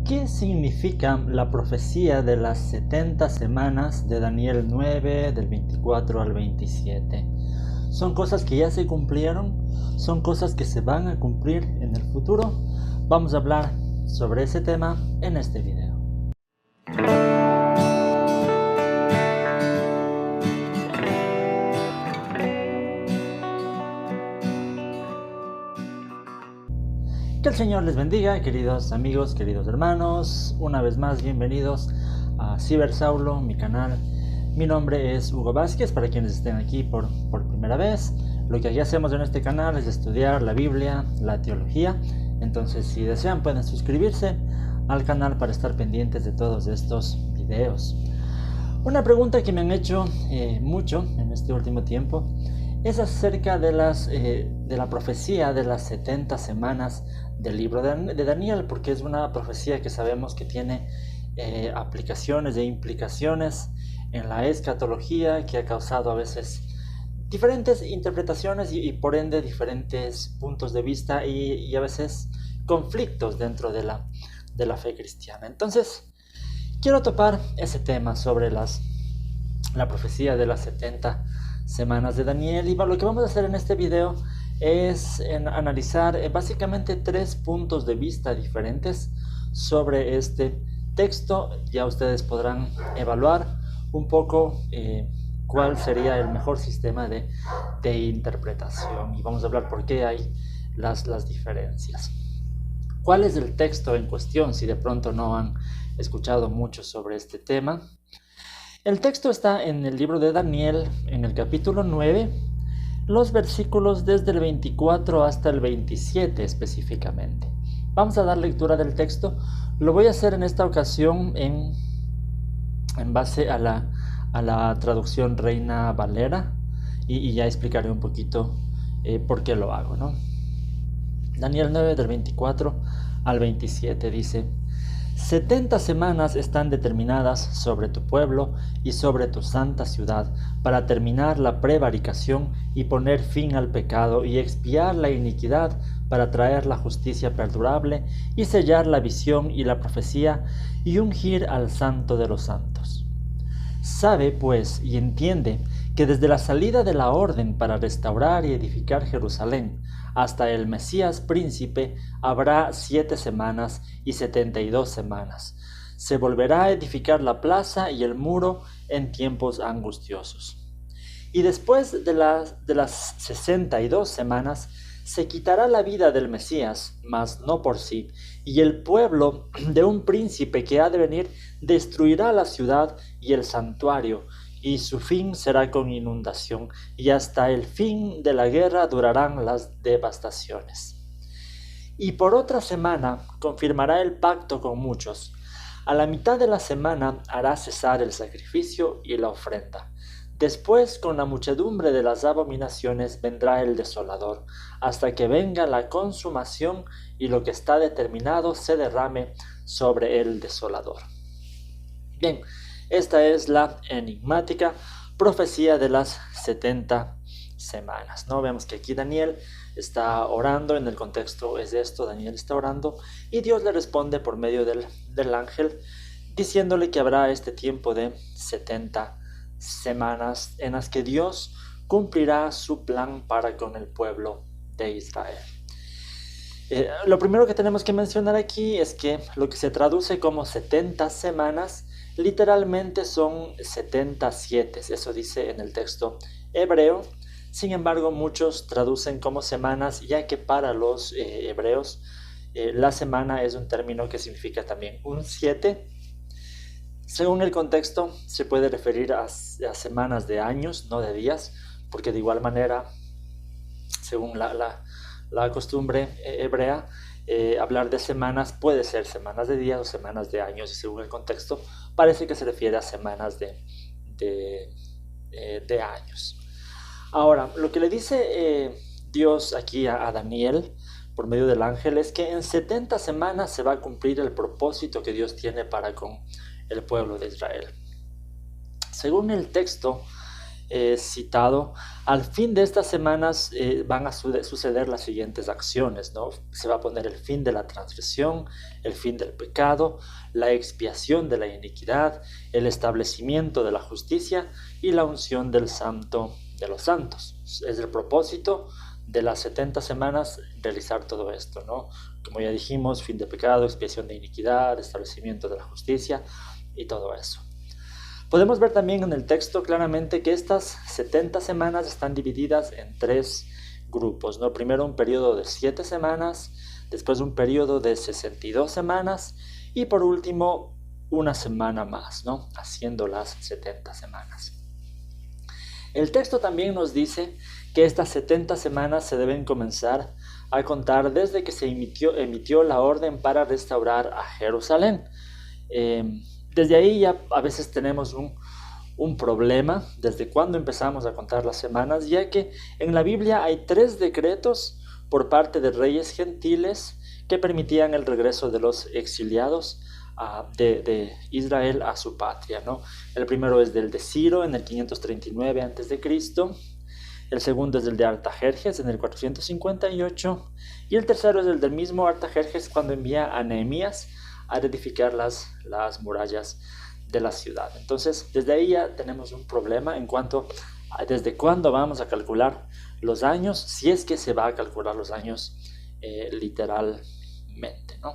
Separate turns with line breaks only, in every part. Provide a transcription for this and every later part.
¿Qué significa la profecía de las 70 semanas de Daniel 9, del 24 al 27? ¿Son cosas que ya se cumplieron? ¿Son cosas que se van a cumplir en el futuro? Vamos a hablar sobre ese tema en este video. Que el Señor les bendiga, queridos amigos, queridos hermanos. Una vez más, bienvenidos a Cibersaulo, mi canal. Mi nombre es Hugo Vázquez, para quienes estén aquí por primera vez. Lo que aquí hacemos en este canal es estudiar la Biblia, la teología. Entonces, si desean, pueden suscribirse al canal para estar pendientes de todos estos videos. Una pregunta que me han hecho mucho en este último tiempo es acerca de la profecía de las 70 semanas del libro de Daniel, porque es una profecía que sabemos que tiene aplicaciones e implicaciones en la escatología, que ha causado a veces diferentes interpretaciones y por ende diferentes puntos de vista y a veces conflictos dentro de la fe cristiana. Entonces, quiero topar ese tema sobre la profecía de las 70 semanas de Daniel, y lo que vamos a hacer en este video es analizar básicamente 3 puntos de vista diferentes sobre este texto. Ya ustedes podrán evaluar un poco cuál sería el mejor sistema de interpretación, y vamos a hablar por qué hay las diferencias. ¿Cuál es el texto en cuestión? Si de pronto no han escuchado mucho sobre este tema. El texto está en el libro de Daniel, en el capítulo 9, los versículos desde el 24 hasta el 27 específicamente. Vamos a dar lectura del texto. Lo voy a hacer en esta ocasión en base a la traducción Reina Valera, y ya explicaré un poquito por qué lo hago, ¿no? Daniel 9 del 24 al 27 dice: 70 semanas están determinadas sobre tu pueblo y sobre tu santa ciudad, para terminar la prevaricación y poner fin al pecado y expiar la iniquidad, para traer la justicia perdurable y sellar la visión y la profecía y ungir al santo de los santos. Sabe, pues, y entiende que desde la salida de la orden para restaurar y edificar Jerusalén hasta el Mesías príncipe habrá 7 semanas y 72 semanas. Se volverá a edificar la plaza y el muro en tiempos angustiosos. Y después de las 62 semanas se quitará la vida del Mesías, mas no por sí, y el pueblo de un príncipe que ha de venir destruirá la ciudad y el santuario, y su fin será con inundación, y hasta el fin de la guerra durarán las devastaciones. Y por otra semana confirmará el pacto con muchos. A la mitad de la semana hará cesar el sacrificio y la ofrenda. Después, con la muchedumbre de las abominaciones, vendrá el desolador, hasta que venga la consumación y lo que está determinado se derrame sobre el desolador. Bien, esta es la enigmática profecía de las 70 semanas, ¿no? Vemos que aquí Daniel está orando, en el contexto es esto: Daniel está orando y Dios le responde por medio del ángel, diciéndole que habrá este tiempo de 70 semanas en las que Dios cumplirá su plan para con el pueblo de Israel. Lo primero que tenemos que mencionar aquí es que lo que se traduce como 70 semanas literalmente son 77, eso dice en el texto hebreo. Sin embargo, muchos traducen como semanas, ya que para los hebreos la semana es un término que significa también un 7. Según el contexto, se puede referir a semanas de años, no de días, porque de igual manera, según la costumbre hebrea, hablar de semanas puede ser semanas de días o semanas de años, y según el contexto parece que se refiere a semanas de años. Ahora, lo que le dice Dios aquí a Daniel por medio del ángel es que en 70 semanas se va a cumplir el propósito que Dios tiene para con el pueblo de Israel. Según el texto, citado, al fin de estas semanas van a suceder las siguientes acciones, ¿no? Se va a poner el fin de la transgresión, el fin del pecado, la expiación de la iniquidad, el establecimiento de la justicia y la unción del Santo de los Santos. Es el propósito de las 70 semanas realizar todo esto, ¿no? Como ya dijimos, fin de pecado, expiación de iniquidad, establecimiento de la justicia y todo eso. Podemos ver también en el texto claramente que estas 70 semanas están divididas en 3 grupos, ¿no? Primero un periodo de 7 semanas, después un periodo de 62 semanas y por último una semana más, ¿no? Haciendo las 70 semanas. El texto también nos dice que estas 70 semanas se deben comenzar a contar desde que se emitió la orden para restaurar a Jerusalén. Desde ahí ya a veces tenemos un problema desde cuándo empezamos a contar las semanas, ya que en la Biblia hay 3 decretos por parte de reyes gentiles que permitían el regreso de los exiliados de Israel a su patria, ¿no? El primero es del de Ciro en el 539 a.C., el segundo es el de Artajerjes en el 458 y el tercero es el del mismo Artajerjes cuando envía a Nehemías a edificar las murallas de la ciudad. Entonces, desde ahí ya tenemos un problema en cuanto a desde cuándo vamos a calcular los años, si es que se va a calcular los años literalmente, ¿no?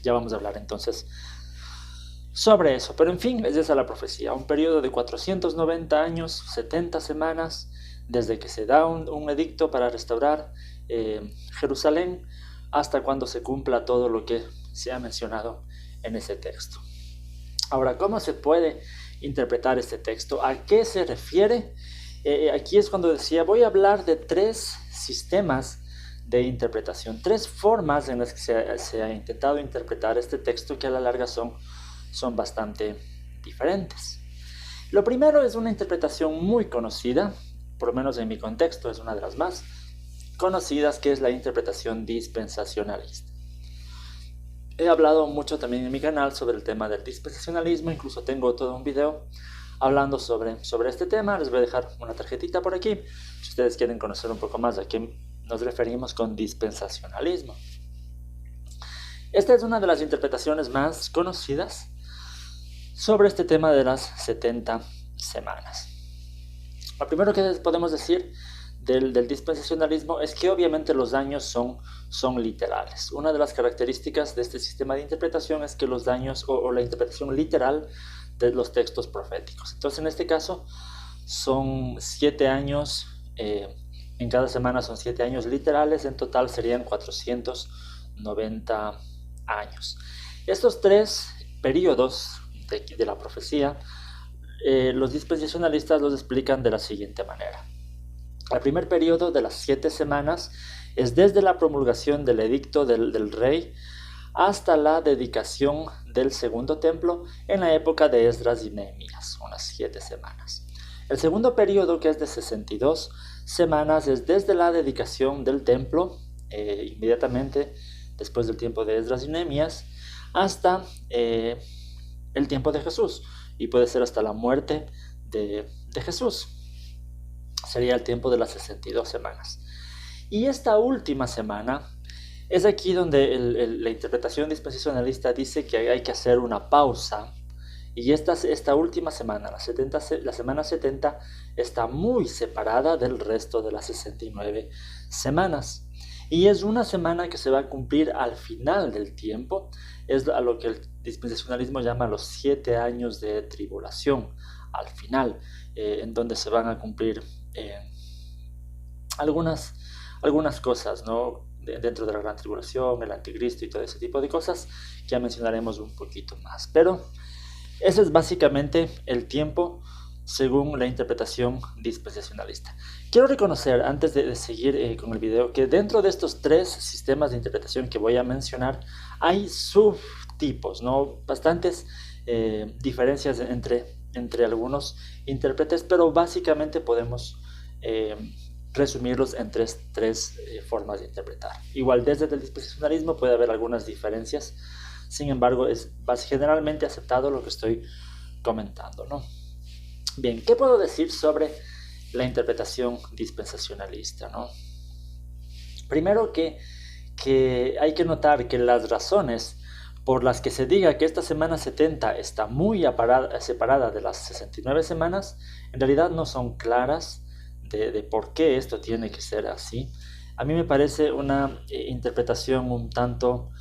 Ya vamos a hablar entonces sobre eso, pero en fin, es esa la profecía, un periodo de 490 años, 70 semanas, desde que se da un edicto para restaurar Jerusalén hasta cuando se cumpla todo lo que se ha mencionado en ese texto. Ahora, ¿cómo se puede interpretar este texto? ¿A qué se refiere? Aquí es cuando decía, voy a hablar de 3 sistemas de interpretación, 3 formas en las que se ha intentado interpretar este texto que a la larga son bastante diferentes. Lo primero es una interpretación muy conocida, por lo menos en mi contexto es una de las más conocidas, que es la interpretación dispensacionalista. He hablado mucho también en mi canal sobre el tema del dispensacionalismo, incluso tengo todo un video hablando sobre este tema. Les voy a dejar una tarjetita por aquí si ustedes quieren conocer un poco más a qué nos referimos con dispensacionalismo. Esta es una de las interpretaciones más conocidas sobre este tema de las 70 semanas. Lo primero que podemos decir del dispensacionalismo es que obviamente los años son literales. Una de las características de este sistema de interpretación es que los años o la interpretación literal de los textos proféticos. Entonces en este caso son 7 años, en cada semana son 7 años literales, en total serían 490 años. Estos 3 periodos de la profecía, los dispensacionalistas los explican de la siguiente manera. El primer periodo de las 7 semanas es desde la promulgación del edicto del rey hasta la dedicación del segundo templo en la época de Esdras y Nehemías, unas 7 semanas. El segundo periodo, que es de 62 semanas, es desde la dedicación del templo, inmediatamente después del tiempo de Esdras y Nehemías, hasta el tiempo de Jesús, y puede ser hasta la muerte de Jesús. Sería el tiempo de las 62 semanas. Y esta última semana es aquí donde la interpretación dispensacionalista dice que hay que hacer una pausa. Y esta última semana, la semana 70, está muy separada del resto de las 69 semanas. Y es una semana que se va a cumplir al final del tiempo. Es a lo que el dispensacionalismo llama los 7 años de tribulación, al final, en donde se van a cumplir algunas cosas, ¿no? Dentro de la gran tribulación, el anticristo y todo ese tipo de cosas que ya mencionaremos un poquito más. Pero ese es básicamente el tiempo según la interpretación dispensacionalista. Quiero reconocer, antes de seguir con el video, que dentro de estos 3 sistemas de interpretación que voy a mencionar, hay subtipos, ¿no? Bastantes diferencias entre algunos intérpretes, pero básicamente podemos resumirlos en tres formas de interpretar. Igual desde el dispensacionalismo puede haber algunas diferencias, sin embargo es generalmente aceptado lo que estoy comentando, ¿no? Bien, ¿qué puedo decir sobre la interpretación dispensacionalista, ¿no? Primero que hay que notar que las razones por las que se diga que esta semana 70 está muy separada de las 69 semanas, en realidad no son claras de por qué esto tiene que ser así. A mí me parece una interpretación un tanto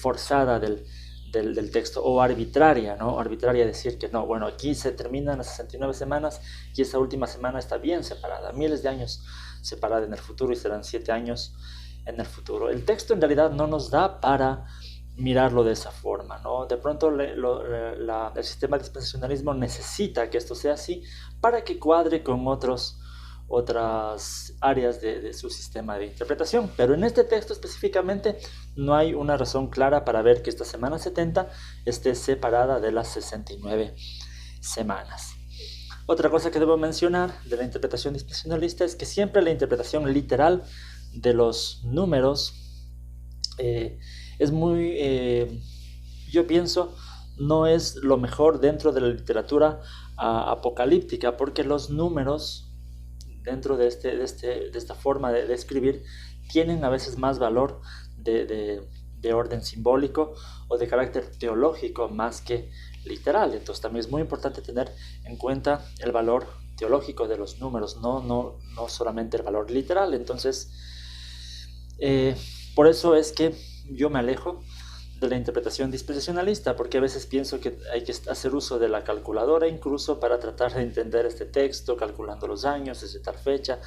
forzada del texto, o arbitraria, ¿no? Arbitraria decir que no, bueno, aquí se terminan las 69 semanas y esta última semana está bien separada, miles de años separada en el futuro y serán 7 años en el futuro. El texto en realidad no nos da para mirarlo de esa forma, ¿no? De pronto el sistema dispensacionalismo necesita que esto sea así para que cuadre con otras áreas de su sistema de interpretación, pero en este texto específicamente no hay una razón clara para ver que esta semana 70 esté separada de las 69 semanas. Otra cosa que debo mencionar de la interpretación dispensacionalista es que siempre la interpretación literal de los números es muy, yo pienso, no es lo mejor dentro de la literatura apocalíptica, porque los números dentro de esta forma de escribir tienen a veces más valor de orden simbólico o de carácter teológico más que literal. Entonces también es muy importante tener en cuenta el valor teológico de los números, no solamente el valor literal. Entonces por eso es que yo me alejo de la interpretación dispensacionalista, porque a veces pienso que hay que hacer uso de la calculadora incluso para tratar de entender este texto, calculando los años desde tal fecha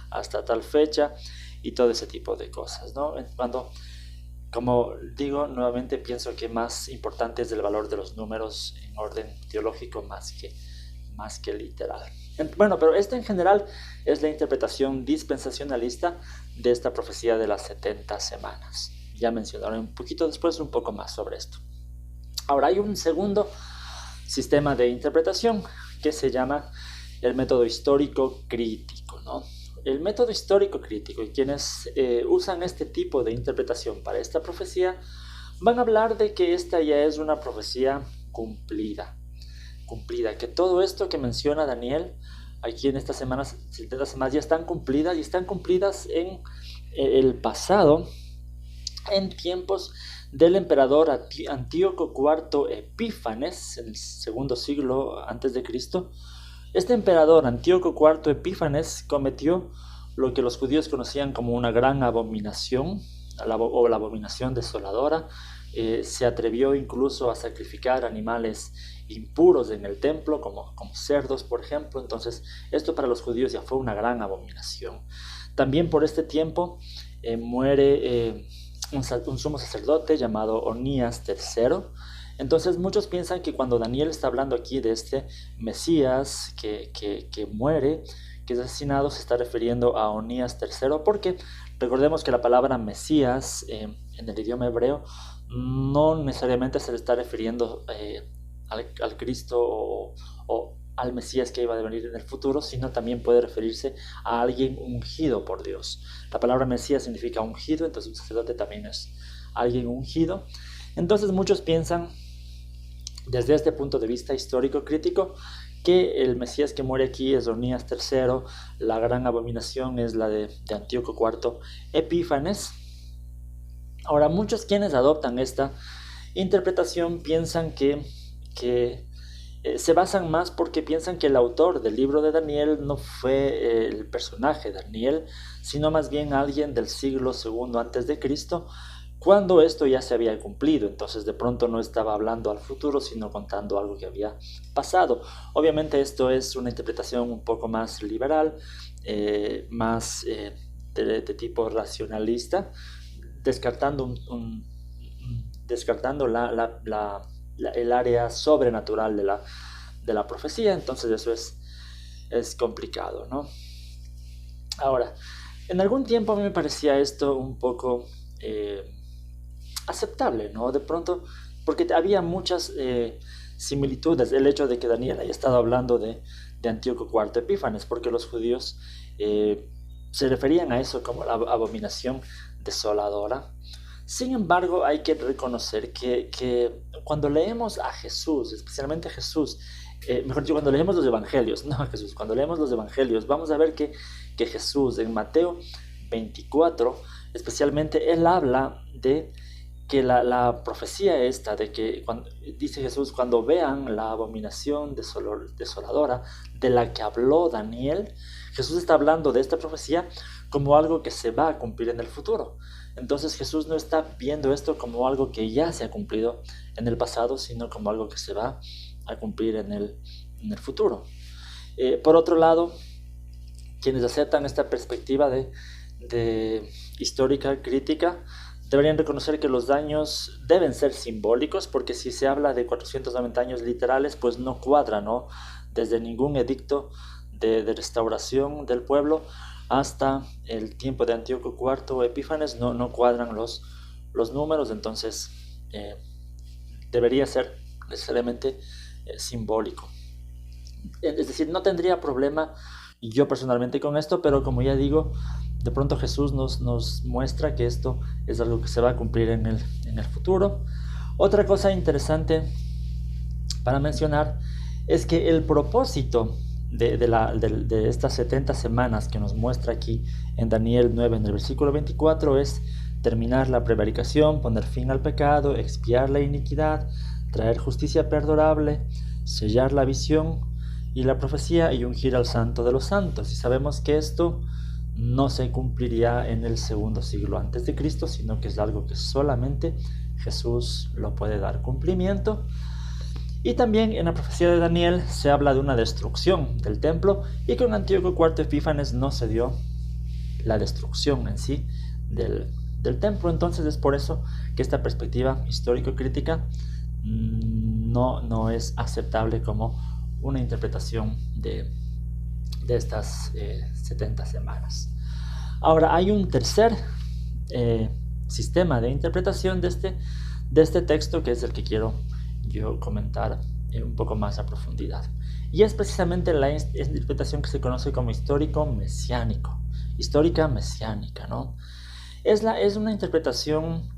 hasta tal fecha y todo ese tipo de cosas, ¿no? Cuando, como digo, nuevamente pienso que más importante es el valor de los números en orden teológico más que literal. Bueno, pero esta en general es la interpretación dispensacionalista de esta profecía de las 70 semanas. Ya mencionaré un poquito después un poco más sobre esto. Ahora hay un segundo sistema de interpretación que se llama el método histórico crítico, ¿no? El método histórico crítico, y quienes usan este tipo de interpretación para esta profecía van a hablar de que esta ya es una profecía cumplida, que todo esto que menciona Daniel aquí en estas semanas, 70 semanas, ya están cumplidas y están cumplidas en el pasado, en tiempos del emperador Antíoco IV Epífanes, en el segundo siglo antes de Cristo. Este emperador Antíoco IV Epífanes cometió lo que los judíos conocían como una gran abominación, o la abominación desoladora. Se atrevió incluso a sacrificar animales impuros en el templo, como cerdos, por ejemplo. Entonces, esto para los judíos ya fue una gran abominación. También por este tiempo muere un sumo sacerdote llamado Onías III. Entonces muchos piensan que cuando Daniel está hablando aquí de este Mesías que muere, que es asesinado, se está refiriendo a Onías III, porque recordemos que la palabra Mesías en el idioma hebreo no necesariamente se le está refiriendo al Cristo o al Mesías que iba a venir en el futuro, sino también puede referirse a alguien ungido por Dios. La palabra Mesías significa ungido, entonces un sacerdote también es alguien ungido. Entonces muchos piensan, desde este punto de vista histórico crítico, que el Mesías que muere aquí es Onías III, la gran abominación es la de Antíoco IV Epífanes. Ahora, muchos quienes adoptan esta interpretación piensan que se basan más porque piensan que el autor del libro de Daniel no fue el personaje Daniel, sino más bien alguien del siglo II antes de Cristo, cuando esto ya se había cumplido. Entonces de pronto no estaba hablando al futuro, sino contando algo que había pasado. Obviamente esto es una interpretación un poco más liberal, más de tipo racionalista, descartando el área sobrenatural de la profecía. Entonces eso es complicado, ¿no? Ahora, en algún tiempo a mí me parecía esto un poco aceptable, ¿no? De pronto, porque había muchas similitudes, el hecho de que Daniel haya estado hablando de Antíoco IV Epífanes, porque los judíos se referían a eso como la abominación desoladora. Sin embargo, hay que reconocer que cuando leemos a Jesús, especialmente a Jesús, mejor dicho, cuando leemos los evangelios, no Jesús, cuando leemos los evangelios, vamos a ver que Jesús en Mateo 24, especialmente, él habla de que la profecía esta, de que dice Jesús, cuando vean la abominación desoladora de la que habló Daniel, Jesús está hablando de esta profecía como algo que se va a cumplir en el futuro. Entonces Jesús no está viendo esto como algo que ya se ha cumplido en el pasado, sino como algo que se va a cumplir en el futuro. Por otro lado, quienes aceptan esta perspectiva de histórica crítica deberían reconocer que los daños deben ser simbólicos, porque si se habla de 490 años literales, pues no cuadra, ¿no? Desde ningún edicto de restauración del pueblo hasta el tiempo de Antíoco IV o Epífanes no cuadran los números. Entonces debería ser necesariamente simbólico. Es decir, no tendría problema yo personalmente con esto, pero como ya digo, de pronto Jesús nos muestra que esto es algo que se va a cumplir en el futuro. Otra cosa interesante para mencionar es que el propósito de estas 70 semanas que nos muestra aquí en Daniel 9, en el versículo 24, es terminar la prevaricación, poner fin al pecado, expiar la iniquidad, traer justicia perdurable, sellar la visión y la profecía y ungir al Santo de los Santos. Y sabemos que esto no se cumpliría en el segundo siglo antes de Cristo, sino que es algo que solamente Jesús lo puede dar cumplimiento. Y también en la profecía de Daniel se habla de una destrucción del templo, y con Antíoco IV Epífanes no se dio la destrucción en sí del templo. Entonces es por eso que esta perspectiva histórico-crítica no es aceptable como una interpretación de estas 70 semanas. Ahora, hay un tercer sistema de interpretación de este texto, que es el que quiero yo comentar un poco más a profundidad, y es precisamente la interpretación que se conoce como histórica mesiánica, ¿no? Es una interpretación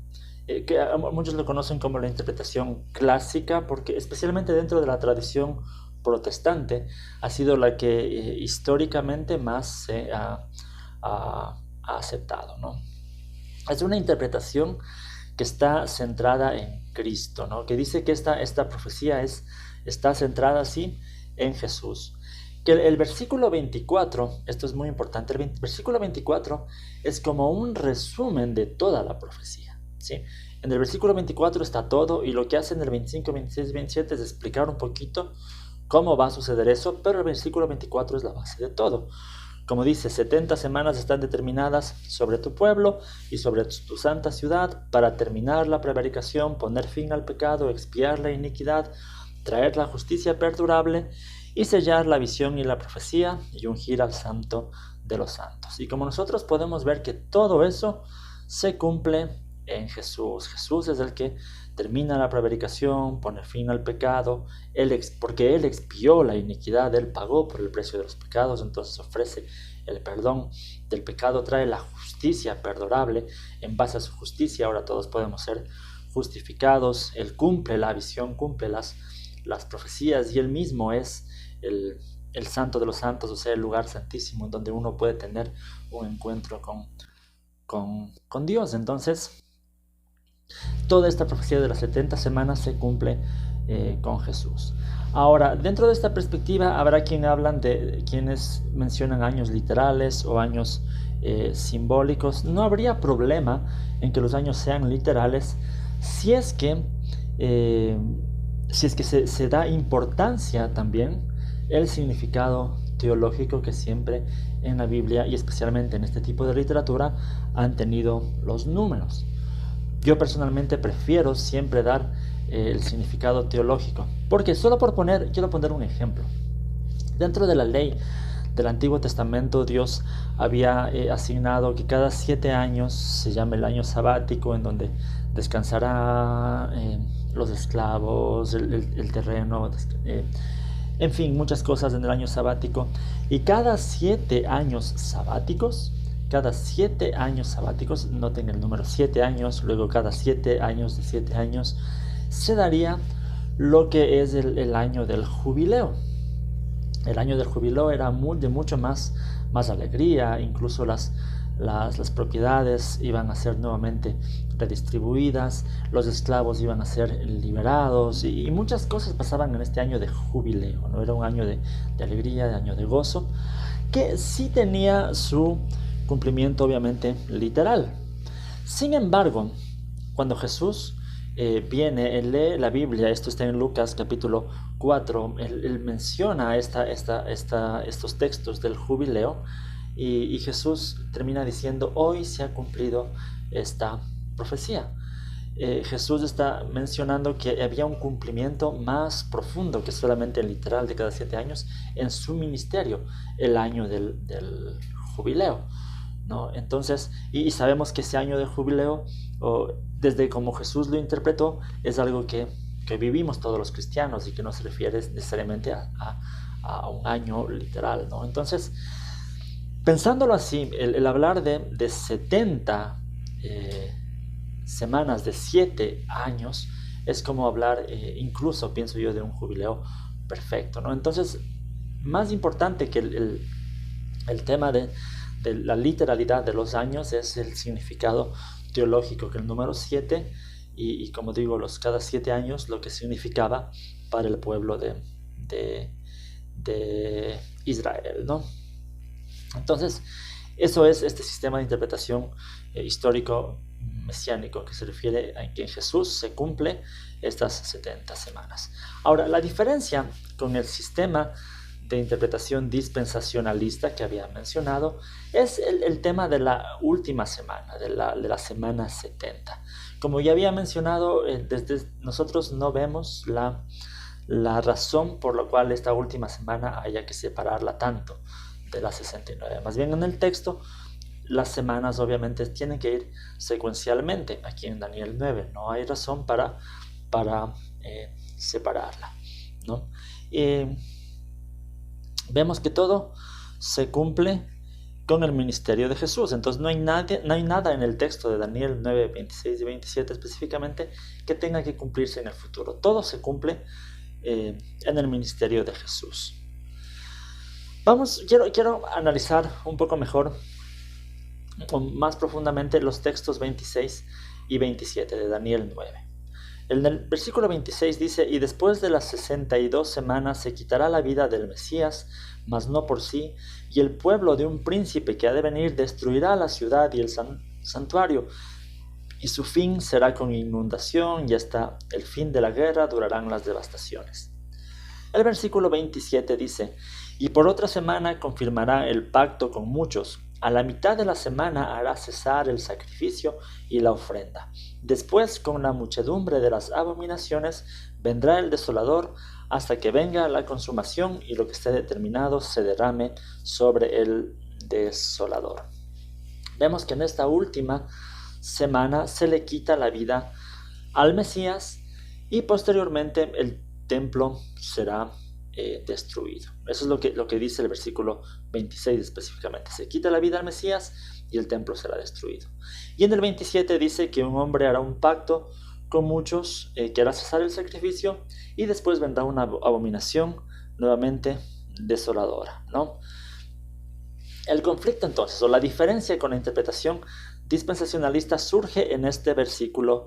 que muchos lo conocen como la interpretación clásica, porque especialmente dentro de la tradición protestante ha sido la que históricamente más se ha aceptado, ¿no? Es una interpretación que está centrada en Cristo, ¿no? Que dice que esta profecía está centrada así en Jesús. Que el versículo 24, esto es muy importante, el versículo 24 es como un resumen de toda la profecía, ¿sí? En el versículo 24 está todo, y lo que hace en el 25, 26, 27 es explicar un poquito cómo va a suceder eso, pero el versículo 24 es la base de todo. Como dice, 70 semanas están determinadas sobre tu pueblo y sobre tu santa ciudad para terminar la prevaricación, poner fin al pecado, expiar la iniquidad, traer la justicia perdurable y sellar la visión y la profecía y ungir al Santo de los Santos. Y como nosotros podemos ver que todo eso se cumple en Jesús. Jesús es el que termina la prevaricación, pone fin al pecado, porque Él expió la iniquidad, Él pagó por el precio de los pecados, entonces ofrece el perdón del pecado, trae la justicia perdurable. En base a su justicia ahora todos podemos ser justificados. Él cumple la visión, cumple las profecías, y Él mismo es el Santo de los Santos, o sea, el lugar santísimo en donde uno puede tener un encuentro con Dios. Entonces, toda esta profecía de las 70 semanas se cumple con Jesús. Ahora, dentro de esta perspectiva habrá quienes mencionan años literales o años simbólicos. No habría problema en que los años sean literales si es que se da importancia también el significado teológico que siempre en la Biblia, y especialmente en este tipo de literatura, han tenido los números. Yo personalmente prefiero siempre dar el significado teológico, porque quiero poner un ejemplo. Dentro de la ley del Antiguo Testamento, Dios había asignado que cada 7 años se llame el año sabático, en donde descansará los esclavos, el terreno, en fin, muchas cosas en el año sabático. Y cada 7 años sabáticos, noten el número 7 años, luego cada 7 años de 7 años, se daría lo que es el año del jubileo. El año del jubileo era de mucho más alegría, incluso las propiedades iban a ser nuevamente redistribuidas, los esclavos iban a ser liberados y muchas cosas pasaban en este año de jubileo, ¿no? Era un año de alegría, de año de gozo, que sí tenía su cumplimiento obviamente literal. Sin embargo, cuando Jesús viene, él lee la Biblia, esto está en Lucas capítulo 4, él menciona estos textos del jubileo y Jesús termina diciendo: hoy se ha cumplido esta profecía. Jesús está mencionando que había un cumplimiento más profundo que solamente el literal de cada 7 años en su ministerio, el año del jubileo, ¿no? Entonces, y sabemos que ese año de jubileo, desde como Jesús lo interpretó, es algo que vivimos todos los cristianos y que no se refiere necesariamente a un año literal, ¿no? Entonces, pensándolo así, el hablar de 70 semanas de 7 años es como hablar, incluso pienso yo, de un jubileo perfecto, ¿no? Entonces, más importante que el tema de la literalidad de los años es el significado teológico, que el número 7 y como digo, cada 7 años, lo que significaba para el pueblo de Israel, ¿no? Entonces, eso es este sistema de interpretación histórico mesiánico, que se refiere a que en Jesús se cumple estas 70 semanas. Ahora, la diferencia con el sistema de interpretación dispensacionalista que había mencionado es el tema de la última semana, de la semana 70. Como ya había mencionado, desde nosotros no vemos la razón por la cual esta última semana haya que separarla tanto de las 69. Más bien, en el texto, las semanas obviamente tienen que ir secuencialmente. Aquí en Daniel 9 no hay razón para separarla, ¿no? Vemos que todo se cumple con el ministerio de Jesús. Entonces no hay nada en el texto de Daniel 9, 26 y 27 específicamente que tenga que cumplirse en el futuro. Todo se cumple en el ministerio de Jesús. Quiero analizar un poco mejor o más profundamente los textos 26 y 27 de Daniel 9. En el versículo 26 dice: y después de las 62 semanas se quitará la vida del Mesías, mas no por sí, y el pueblo de un príncipe que ha de venir destruirá la ciudad y el santuario, y su fin será con inundación, y hasta el fin de la guerra durarán las devastaciones. El versículo 27 dice: y por otra semana confirmará el pacto con muchos. A la mitad de la semana hará cesar el sacrificio y la ofrenda. Después, con la muchedumbre de las abominaciones, vendrá el desolador hasta que venga la consumación y lo que esté determinado se derrame sobre el desolador. Vemos que en esta última semana se le quita la vida al Mesías y posteriormente el templo será destruido. Eso es lo que dice el versículo 26 específicamente. Se quita la vida al Mesías y el templo será destruido. Y en el 27 dice que un hombre hará un pacto con muchos, que hará cesar el sacrificio, y después vendrá una abominación nuevamente desoladora, ¿no? El conflicto entonces, o la diferencia con la interpretación dispensacionalista, surge en este versículo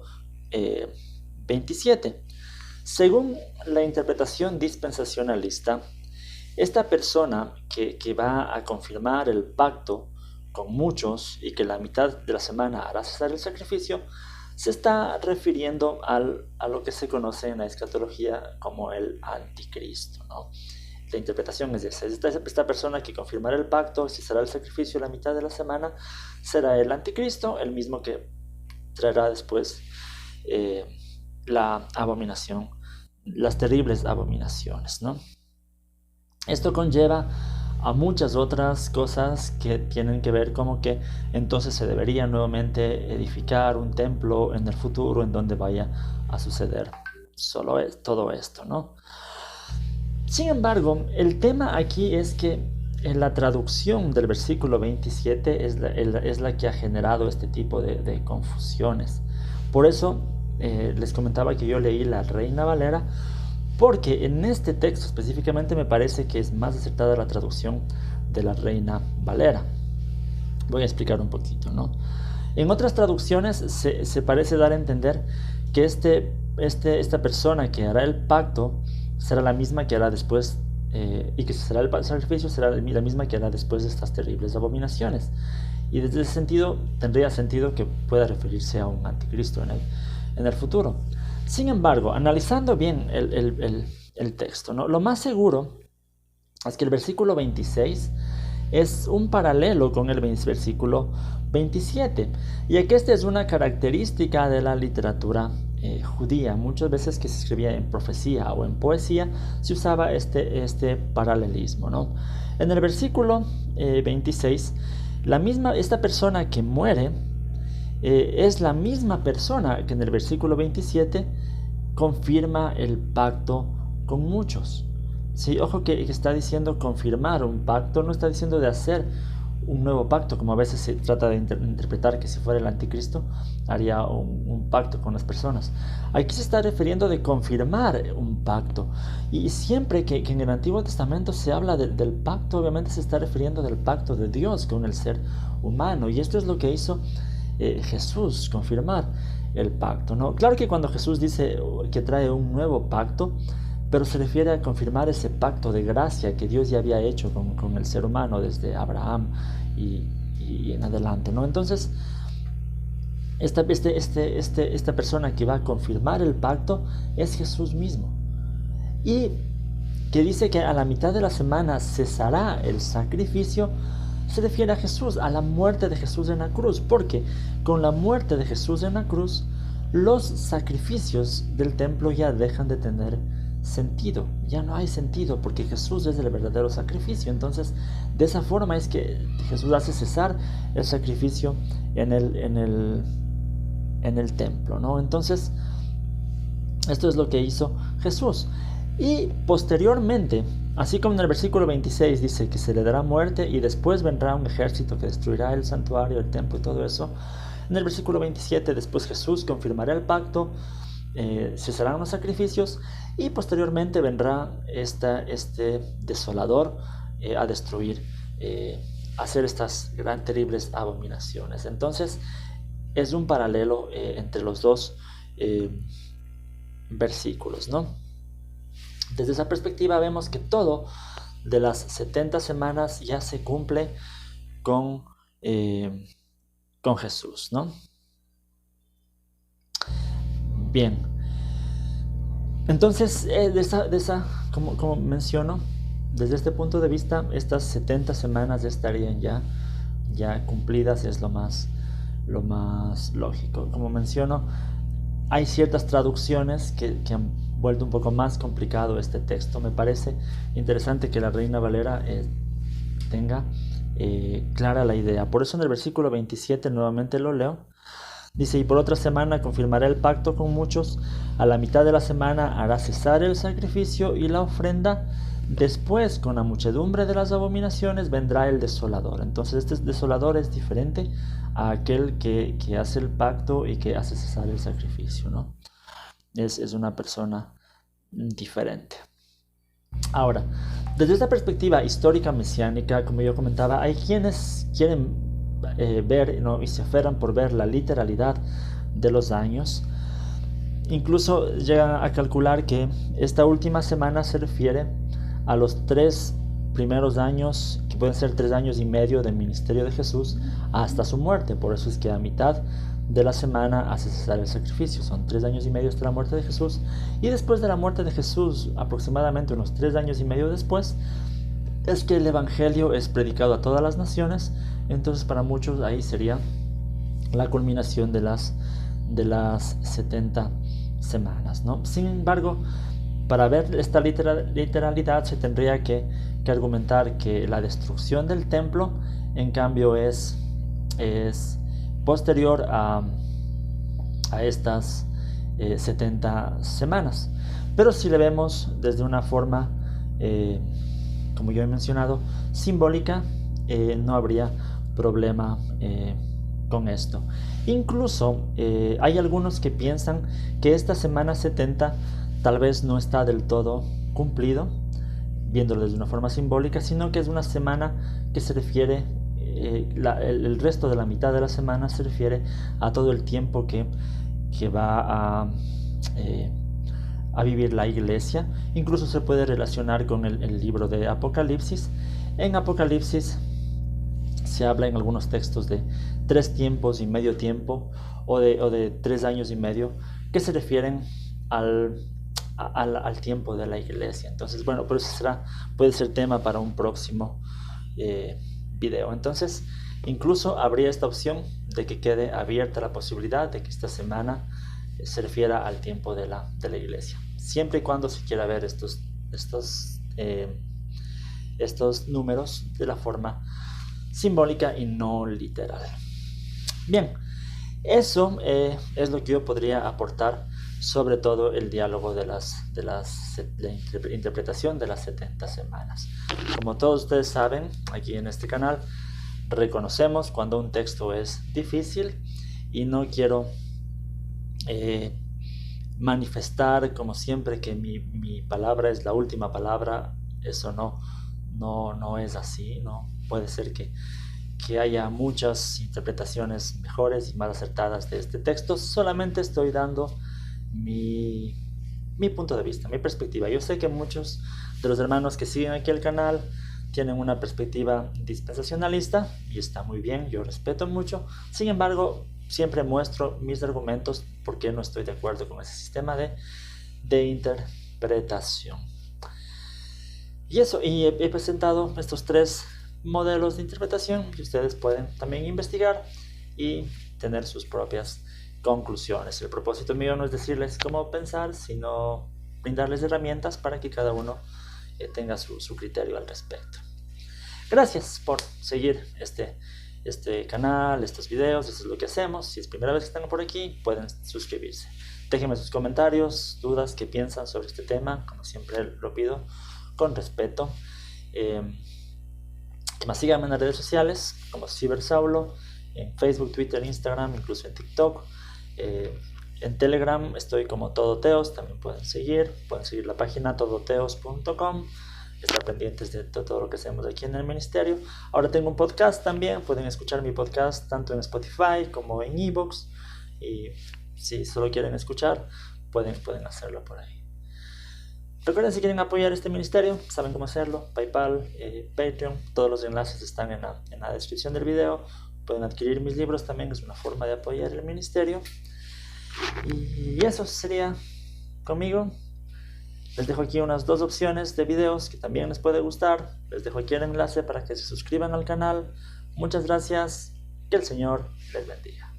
27. Según la interpretación dispensacionalista, esta persona que va a confirmar el pacto con muchos y que la mitad de la semana hará cesar el sacrificio, se está refiriendo a lo que se conoce en la escatología como el anticristo, ¿no? La interpretación es esa. Esta persona que confirmará el pacto, cesará el sacrificio la mitad de la semana, será el anticristo, el mismo que traerá después la abominación, las terribles abominaciones, ¿no? Esto conlleva a muchas otras cosas que tienen que ver como que entonces se debería nuevamente edificar un templo en el futuro en donde vaya a suceder todo esto, ¿no? Sin embargo, el tema aquí es que en la traducción del versículo 27 es la que ha generado este tipo de confusiones. Por eso les comentaba que yo leí la Reina Valera, porque en este texto específicamente me parece que es más acertada la traducción de la Reina Valera. Voy a explicar un poquito, ¿no? En otras traducciones se parece dar a entender que esta persona que hará el pacto será la misma que hará después, y que será el sacrificio será la misma que hará después de estas terribles abominaciones. Y desde ese sentido tendría sentido que pueda referirse a un anticristo en el futuro. Sin embargo, analizando bien el texto, ¿no? Lo más seguro es que el versículo 26 es un paralelo con el versículo 27, ya que esta es una característica de la literatura judía. Muchas veces que se escribía en profecía o en poesía se usaba este paralelismo, ¿no? En el versículo 26, esta persona que muere es la misma persona que en el versículo 27 confirma el pacto con muchos. Sí, ojo que está diciendo confirmar un pacto, no está diciendo de hacer un nuevo pacto, como a veces se trata de interpretar que si fuera el anticristo haría un pacto con las personas. Aquí se está refiriendo de confirmar un pacto, y siempre que en el Antiguo Testamento se habla del pacto, obviamente se está refiriendo del pacto de Dios con el ser humano, y esto es lo que hizo Jesús, confirmar el pacto, ¿no? Claro que cuando Jesús dice que trae un nuevo pacto, pero se refiere a confirmar ese pacto de gracia que Dios ya había hecho con el ser humano desde Abraham y en adelante, ¿no? Entonces, esta persona que va a confirmar el pacto es Jesús mismo. Y que dice que a la mitad de la semana cesará el sacrificio, se refiere a Jesús, a la muerte de Jesús en la cruz, porque con la muerte de Jesús en la cruz, los sacrificios del templo ya dejan de tener sentido, ya no hay sentido, porque Jesús es el verdadero sacrificio. Entonces, de esa forma es que Jesús hace cesar el sacrificio en el templo, ¿no? Entonces, esto es lo que hizo Jesús. Y posteriormente, así como en el versículo 26 dice que se le dará muerte y después vendrá un ejército que destruirá el santuario, el templo y todo eso, en el versículo 27 después Jesús confirmará el pacto, cesarán los sacrificios y posteriormente vendrá este desolador a destruir, a hacer estas terribles abominaciones. Entonces es un paralelo entre los dos versículos, ¿no? Desde esa perspectiva vemos que todo de las 70 semanas ya se cumple con Jesús, ¿no? Bien, entonces como menciono, desde este punto de vista, estas 70 semanas ya estarían ya cumplidas, es lo más lógico. Como menciono, hay ciertas traducciones que han vuelto un poco más complicado este texto. Me parece interesante que la Reina Valera tenga clara la idea. Por eso en el versículo 27 nuevamente lo leo. Dice: y por otra semana confirmará el pacto con muchos, a la mitad de la semana hará cesar el sacrificio y la ofrenda, después con la muchedumbre de las abominaciones vendrá el desolador. Entonces este desolador es diferente a aquel que hace el pacto y que hace cesar el sacrificio, ¿no? Es una persona diferente. Ahora, desde esta perspectiva histórica mesiánica, como yo comentaba, hay quienes quieren ver, ¿no?, y se aferran por ver la literalidad de los años. Incluso llegan a calcular que esta última semana se refiere a los 3 primeros años, que pueden ser 3 años y medio del ministerio de Jesús hasta su muerte. Por eso es que a mitad de la semana hace cesar el sacrificio. Son 3 años y medio hasta la muerte de Jesús, y después de la muerte de Jesús, aproximadamente unos 3 años y medio después, es que el evangelio es predicado a todas las naciones. Entonces para muchos ahí sería la culminación de las 70 semanas, ¿no? Sin embargo, para ver esta literalidad se tendría que argumentar que la destrucción del templo en cambio es posterior a estas 70 semanas. Pero si le vemos desde una forma, como yo he mencionado, simbólica, no habría problema con esto. Incluso hay algunos que piensan que esta semana 70 tal vez no está del todo cumplido, viéndolo desde una forma simbólica, sino que es una semana que se refiere, el resto de la mitad de la semana se refiere a todo el tiempo que va a vivir la iglesia. Incluso se puede relacionar con el libro de Apocalipsis. En Apocalipsis se habla en algunos textos de 3 tiempos y medio tiempo, o de 3 años y medio, que se refieren al tiempo de la iglesia. Entonces, bueno, pero eso puede ser tema para un próximo video. Entonces, incluso habría esta opción de que quede abierta la posibilidad de que esta semana se refiera al tiempo de la iglesia, siempre y cuando se quiera ver estos números de la forma simbólica y no literal. Bien, eso es lo que yo podría aportar sobre todo el diálogo de la interpretación de las 70 semanas. Como todos ustedes saben, aquí en este canal reconocemos cuando un texto es difícil y no quiero manifestar como siempre que mi palabra es la última palabra. Eso no es así, ¿no? Puede ser que haya muchas interpretaciones mejores y más acertadas de este texto. Solamente estoy dando mi punto de vista, mi perspectiva. Yo sé que muchos de los hermanos que siguen aquí el canal tienen una perspectiva dispensacionalista y está muy bien, yo respeto mucho. Sin embargo, siempre muestro mis argumentos por qué no estoy de acuerdo con ese sistema de interpretación. Y eso, y he presentado estos 3 modelos de interpretación que ustedes pueden también investigar y tener sus propias conclusiones. El propósito mío no es decirles cómo pensar, sino brindarles herramientas para que cada uno tenga su criterio al respecto. Gracias por seguir este canal, estos videos. Eso es lo que hacemos. Si es primera vez que están por aquí, pueden suscribirse. Déjenme sus comentarios, dudas, qué piensan sobre este tema. Como siempre lo pido con respeto. Que más síganme en las redes sociales como Cibersaulo, en Facebook, Twitter, Instagram, incluso en TikTok. En Telegram estoy como Todoteos, también pueden seguir la página todoteos.com, estar pendientes de todo lo que hacemos aquí en el ministerio. Ahora tengo un podcast también, pueden escuchar mi podcast tanto en Spotify como en iVoox, y si solo quieren escuchar pueden hacerlo por ahí. Recuerden, si quieren apoyar este ministerio, saben cómo hacerlo: PayPal, Patreon, todos los enlaces están en la descripción del video. Pueden adquirir mis libros también, es una forma de apoyar el ministerio. Y eso sería conmigo. Les dejo aquí unas 2 opciones de videos que también les puede gustar. Les dejo aquí el enlace para que se suscriban al canal. Muchas gracias, que el Señor les bendiga.